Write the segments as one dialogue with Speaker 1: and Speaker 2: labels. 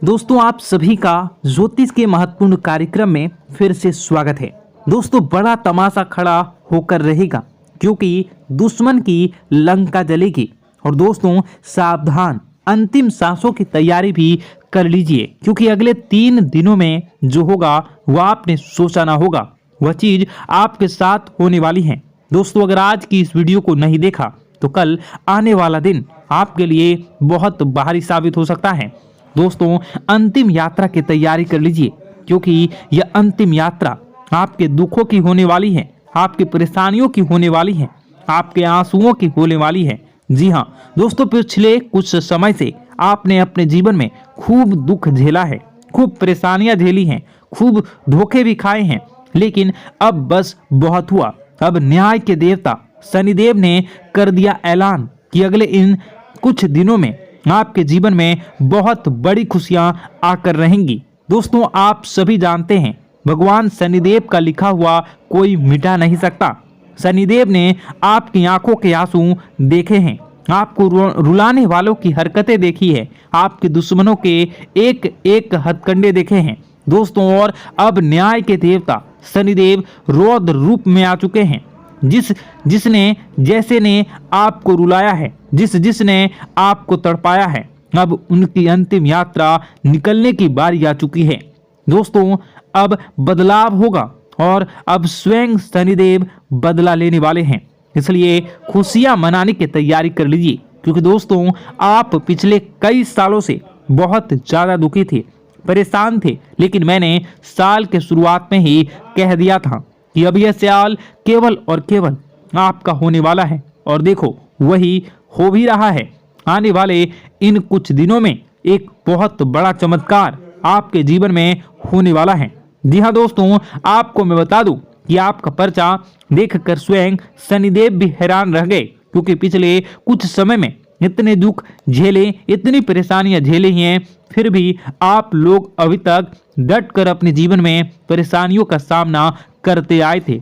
Speaker 1: दोस्तों आप सभी का ज्योतिष के महत्वपूर्ण कार्यक्रम में फिर से स्वागत है। दोस्तों बड़ा तमाशा खड़ा होकर रहेगा क्योंकि दुश्मन की लंका जलेगी। और दोस्तों सावधान, अंतिम सांसों की तैयारी भी कर लीजिए क्योंकि अगले 3 दिनों में जो होगा वह आपने सोचा ना होगा, वह चीज आपके साथ होने वाली है। दोस्तों अगर आज की इस वीडियो को नहीं देखा तो कल आने वाला दिन आपके लिए बहुत भारी साबित हो सकता है। दोस्तों अंतिम यात्रा की तैयारी कर लीजिए क्योंकि यह अंतिम यात्रा आपके दुखों की होने वाली है, आपकी परेशानियों की होने वाली है, आपके आंसुओं की होने वाली है। जी हाँ दोस्तों, पिछले कुछ समय से आपने अपने जीवन में खूब दुख झेला है, खूब परेशानियां झेली हैं, खूब धोखे भी खाए हैं, लेकिन अब बस बहुत हुआ। अब न्याय के देवता शनिदेव ने कर दिया ऐलान कि अगले इन कुछ दिनों में आपके जीवन में बहुत बड़ी खुशियां आकर रहेंगी। दोस्तों आप सभी जानते हैं भगवान शनिदेव का लिखा हुआ कोई मिटा नहीं सकता। शनिदेव ने आपकी आंखों के आंसू देखे हैं, आपको रुलाने वालों की हरकतें देखी है, आपके दुश्मनों के एक एक हथकंडे देखे हैं। दोस्तों और अब न्याय के देवता शनिदेव रौद्र रूप में आ चुके हैं। जिसने जैसे ने आपको रुलाया है, जिसने आपको तड़पाया है, अब उनकी अंतिम यात्रा निकलने की बारी आ चुकी है। दोस्तों अब बदलाव होगा और अब स्वयं शनिदेव बदला लेने वाले हैं, इसलिए खुशियां मनाने की तैयारी कर लीजिए क्योंकि दोस्तों आप पिछले कई सालों से बहुत ज्यादा दुखी थे, परेशान थे, लेकिन मैंने साल के शुरुआत में ही कह दिया था कि अब यह साल केवल और केवल आपका होने वाला है और देखो वही हो भी रहा है। आने वाले इन कुछ दिनों में एक बहुत बड़ा चमत्कार आपके जीवन में होने वाला है। जी हाँ दोस्तों, आपको मैं बता दूं कि आपका पर्चा देखकर स्वयं शनिदेव भी हैरान रह गए क्योंकि पिछले कुछ समय में इतने दुख झेले, इतनी परेशानियां झेली हैं, फिर भी आप लोग अभी तक डट कर अपने जीवन में परेशानियों का सामना करते आए थे।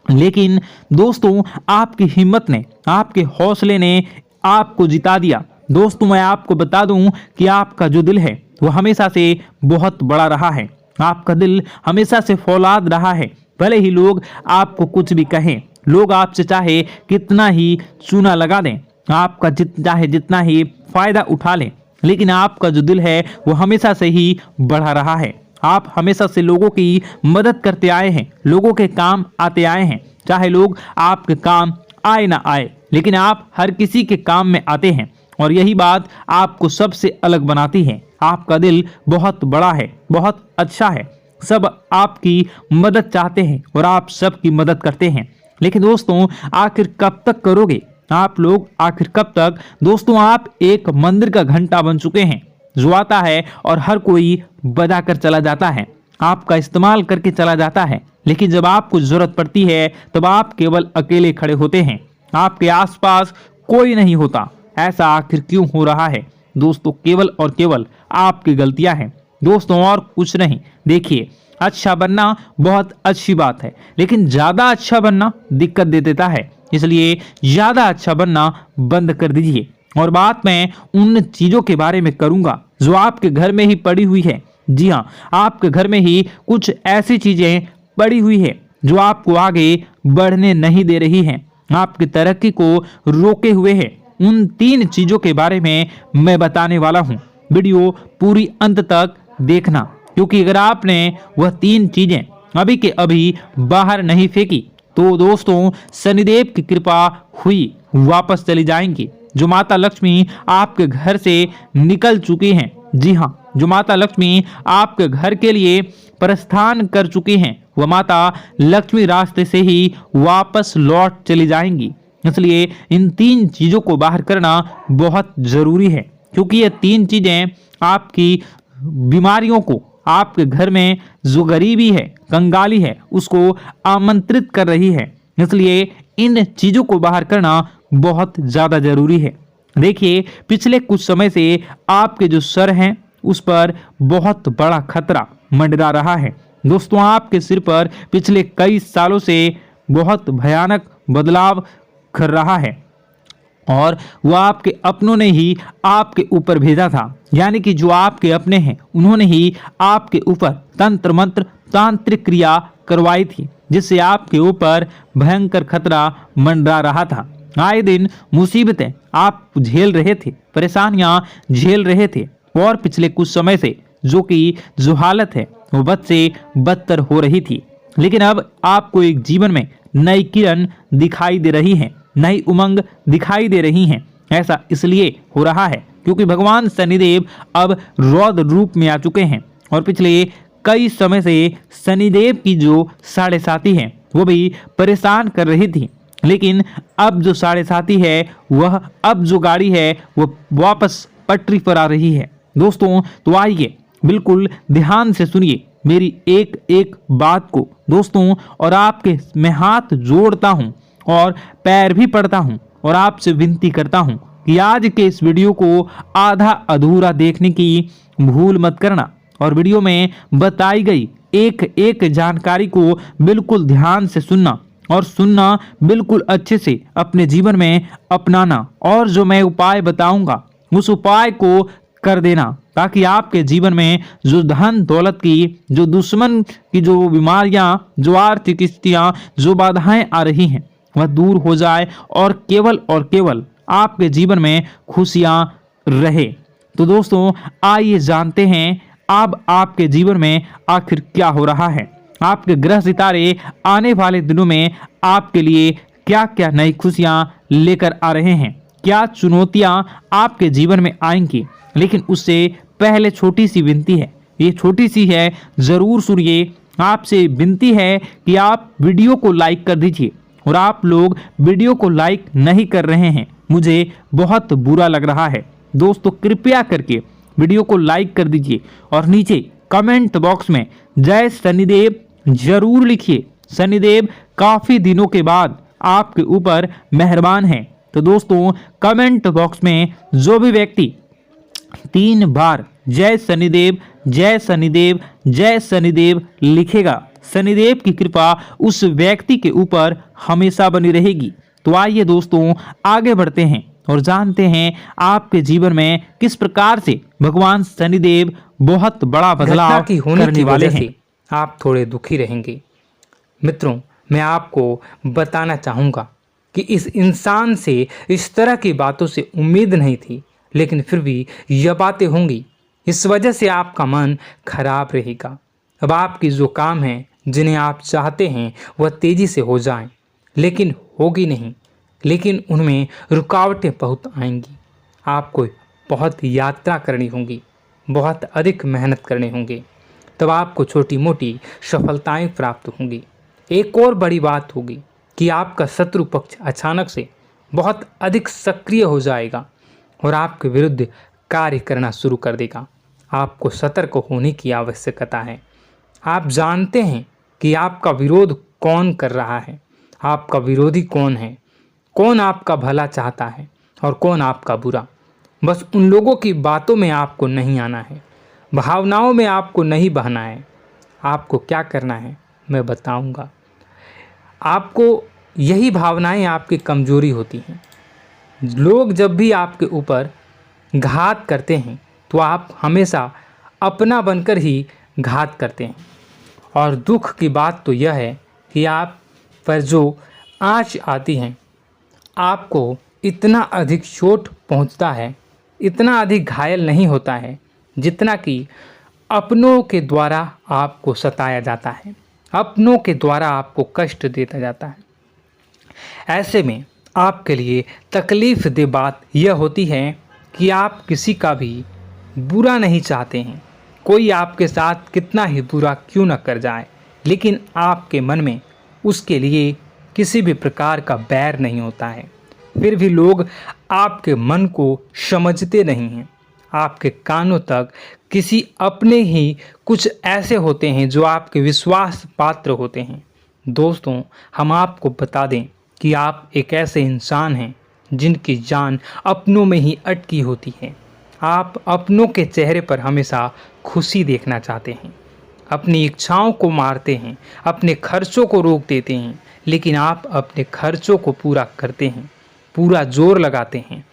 Speaker 1: लेकिन दोस्तों आपकी हिम्मत ने, आपके हौसले ने आपको जिता दिया। दोस्तों मैं आपको बता दूं कि आपका जो दिल है वो हमेशा से बहुत बड़ा रहा है, आपका दिल हमेशा से फौलाद रहा है। भले ही लोग आपको कुछ भी कहें, लोग आपसे चाहे कितना ही चूना लगा दें, आपका चाहे जितना ही फायदा उठा लें, लेकिन आपका जो दिल है वो हमेशा से ही बढ़ा रहा है। आप हमेशा से लोगों की मदद करते आए हैं, लोगों के काम आते आए हैं, चाहे लोग आपके काम आए ना आए, लेकिन आप हर किसी के काम में आते हैं और यही बात आपको सबसे अलग बनाती है। आपका दिल बहुत बड़ा है, बहुत अच्छा है, सब आपकी मदद चाहते हैं और आप सबकी मदद करते हैं। लेकिन दोस्तों आखिर कब तक करोगे आप लोग, आखिर कब तक? दोस्तों आप एक मंदिर का घंटा बन चुके हैं जो आता है और हर कोई बजा कर चला जाता है, आपका इस्तेमाल करके चला जाता है, लेकिन जब आपको जरूरत पड़ती है तब आप केवल अकेले खड़े होते हैं, आपके आसपास कोई नहीं होता। ऐसा आखिर क्यों हो रहा है? दोस्तों केवल और केवल आपकी गलतियां हैं दोस्तों, और कुछ नहीं। देखिए अच्छा बनना बहुत अच्छी बात है, लेकिन ज्यादा अच्छा बनना दिक्कत दे देता है, इसलिए ज्यादा अच्छा बनना बंद कर दीजिए। और बात मैं उन चीजों के बारे में करूंगा जो आपके घर में ही पड़ी हुई है। जी हाँ, आपके घर में ही कुछ ऐसी चीजें पड़ी हुई है जो आपको आगे बढ़ने नहीं दे रही हैं, आपकी तरक्की को रोके हुए है। उन 3 चीजों के बारे में मैं बताने वाला हूँ, वीडियो पूरी अंत तक देखना क्योंकि अगर आपने वह 3 चीजें अभी के अभी बाहर नहीं फेंकी तो दोस्तों शनिदेव की कृपा हुई वापस चली जाएंगी। जो माता लक्ष्मी आपके घर से निकल चुकी हैं, जी हाँ, जो माता लक्ष्मी आपके घर के लिए प्रस्थान कर चुकी हैं, वह माता लक्ष्मी रास्ते से ही वापस लौट चली जाएंगी। इसलिए इन 3 चीजों को बाहर करना बहुत जरूरी है क्योंकि ये 3 चीजें आपकी बीमारियों को, आपके घर में जो गरीबी है, कंगाली है, उसको आमंत्रित कर रही है। इसलिए इन चीजों को बाहर करना बहुत ज्यादा जरूरी है। देखिए पिछले कुछ समय से आपके जो सर हैं उस पर बहुत बड़ा खतरा मंडरा रहा है। दोस्तों आपके सिर पर पिछले कई सालों से बहुत भयानक बदलाव कर रहा है। और वो आपके अपनों ने ही आपके ऊपर भेजा था, यानी कि जो आपके अपने हैं उन्होंने ही आपके ऊपर तंत्र मंत्र तांत्रिक क्रिया करवाई थी, जिससे आपके ऊपर भयंकर खतरा मंडरा रहा था। आए दिन मुसीबतें आप झेल रहे थे, परेशानियां झेल रहे थे, और पिछले कुछ समय से जो हालत है वो बद से बदतर हो रही थी। लेकिन अब आपको एक जीवन में नई किरण दिखाई दे रही है, नई उमंग दिखाई दे रही हैं। ऐसा इसलिए हो रहा है क्योंकि भगवान शनिदेव अब रौद्र रूप में आ चुके हैं, और पिछले कई समय से शनिदेव की जो साढ़े साथी है वो भी परेशान कर रही थी। लेकिन अब जो साढ़े साथी है वह, अब जो गाड़ी है वो वापस पटरी पर आ रही है। दोस्तों तो आइए बिल्कुल ध्यान से सुनिए मेरी एक एक बात को दोस्तों, और आपके मैं हाथ जोड़ता हूं और पैर भी पड़ता हूं और आपसे विनती करता हूं कि आज के इस वीडियो को आधा अधूरा देखने की भूल मत करना, और वीडियो में बताई गई एक एक जानकारी को बिल्कुल ध्यान से सुनना, और सुनना बिल्कुल अच्छे से अपने जीवन में अपनाना, और जो मैं उपाय बताऊंगा उस उपाय को कर देना, ताकि आपके जीवन में जो धन दौलत की, जो दुश्मन की जो बीमारियां, जो आर्थिक स्थितियां, जो बाधाएं आ रही हैं वह दूर हो जाए, और केवल आपके जीवन में खुशियां रहे। तो दोस्तों आइए जानते हैं अब आपके जीवन में आखिर क्या हो रहा है। आपके ग्रह सितारे आने वाले दिनों में आपके लिए क्या क्या नई खुशियां लेकर आ रहे हैं, क्या चुनौतियां आपके जीवन में आएंगी। लेकिन उससे पहले छोटी सी विनती है, ये छोटी सी है, जरूर सुनिए। आपसे विनती है कि आप वीडियो को लाइक कर दीजिए, और आप लोग वीडियो को लाइक नहीं कर रहे हैं, मुझे बहुत बुरा लग रहा है। दोस्तों कृपया करके वीडियो को लाइक कर दीजिए, और नीचे कमेंट बॉक्स में जय शनिदेव जरूर लिखिए। शनिदेव काफी दिनों के बाद आपके ऊपर मेहरबान हैं। तो दोस्तों कमेंट बॉक्स में जो भी व्यक्ति 3 बार जय शनिदेव जय शनिदेव जय शनिदेव लिखेगा, शनिदेव की कृपा उस व्यक्ति के ऊपर हमेशा बनी रहेगी। तो आइए दोस्तों आगे बढ़ते हैं और जानते हैं आपके जीवन में किस प्रकार से भगवान शनिदेव बहुत बड़ा बदलाव करने वाले हैं।
Speaker 2: आप थोड़े दुखी रहेंगे। मित्रों मैं आपको बताना चाहूँगा कि इस इंसान से इस तरह की बातों से उम्मीद नहीं थी, लेकिन फिर भी यह बातें होंगी। इस वजह से आपका मन खराब रहेगा। अब आपकी जो काम है, जिन्हें आप चाहते हैं वह तेज़ी से हो जाएं, लेकिन होगी नहीं, लेकिन उनमें रुकावटें बहुत आएंगी। आपको बहुत यात्रा करनी होगी, बहुत अधिक मेहनत करने होंगे, तब आपको छोटी मोटी सफलताएं प्राप्त होंगी। एक और बड़ी बात होगी कि आपका शत्रु पक्ष अचानक से बहुत अधिक सक्रिय हो जाएगा और आपके विरुद्ध कार्य करना शुरू कर देगा। आपको सतर्क होने की आवश्यकता है। आप जानते हैं कि आपका विरोध कौन कर रहा है, आपका विरोधी कौन है, कौन आपका भला चाहता है और कौन आपका बुरा। बस उन लोगों की बातों में आपको नहीं आना है, भावनाओं में आपको नहीं बहना है। आपको क्या करना है मैं बताऊंगा। आपको यही भावनाएं आपकी कमजोरी होती हैं। लोग जब भी आपके ऊपर घात करते हैं तो आप हमेशा अपना बनकर ही घात करते हैं। और दुख की बात तो यह है कि आप पर जो आँच आती है, आपको इतना अधिक चोट पहुंचता है, इतना अधिक घायल नहीं होता है जितना कि अपनों के द्वारा आपको सताया जाता है, अपनों के द्वारा आपको कष्ट देता जाता है। ऐसे में आपके लिए तकलीफ़ दे बात यह होती है कि आप किसी का भी बुरा नहीं चाहते हैं। कोई आपके साथ कितना ही बुरा क्यों न कर जाए, लेकिन आपके मन में उसके लिए किसी भी प्रकार का बैर नहीं होता है। फिर भी लोग आपके मन को समझते नहीं हैं। आपके कानों तक किसी अपने ही कुछ ऐसे होते हैं जो आपके विश्वास पात्र होते हैं। दोस्तों हम आपको बता दें कि आप एक ऐसे इंसान हैं जिनकी जान अपनों में ही अटकी होती है। आप अपनों के चेहरे पर हमेशा खुशी देखना चाहते हैं, अपनी इच्छाओं को मारते हैं, अपने खर्चों को रोक देते हैं, लेकिन आप अपने खर्चों को पूरा करते हैं। पूरा जोर लगाते हैं